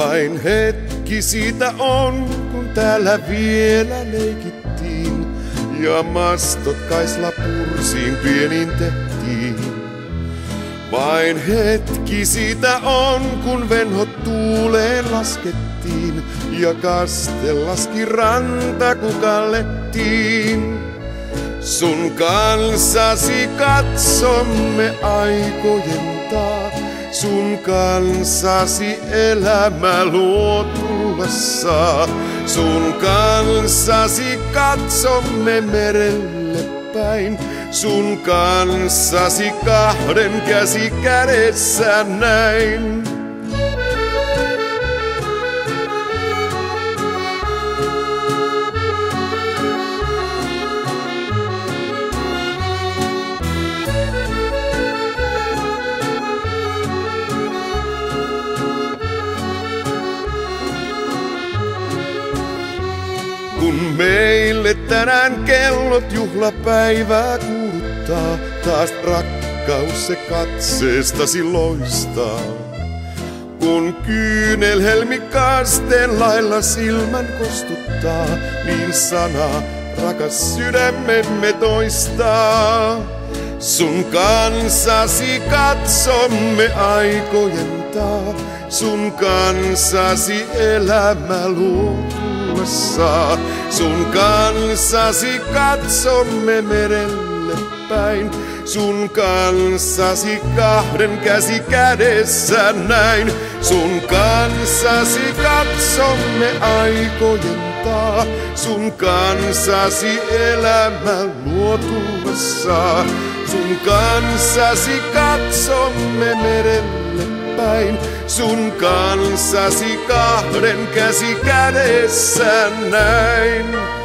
Vain hetki siitä on, kun täällä vielä leikittiin ja mastot kaislapursiin pieniin tehtiin. Vain hetki siitä on, kun venhot tuuleen laskettiin ja kastellaski ranta kukallettiin. Sun kanssasi katsomme aikojen taa, sun kanssasi elämä luo tullessa. Sun kanssasi katsomme merelle päin, sun kanssasi kahden käsi kädessä näin. Kun meille tänään kellot juhlapäivää kuuluttaa, taas rakkaus se katseestasi loistaa. Kun kyynel helmikasteen lailla silmän kostuttaa, niin sana rakas sydämemme toistaa. Sun kanssasi katsomme aikojen taa, sun kanssasi elämä luo tullessa. Sun kanssasi katsomme merelle päin, sun kanssasi kahden käsi kädessä näin. Sun kanssasi katsomme aikojen taa, sun kanssasi elämä luo tullessa. Sun kanssasi katsomme merelle päin, sun kanssasi kahden käsi kädessä näin.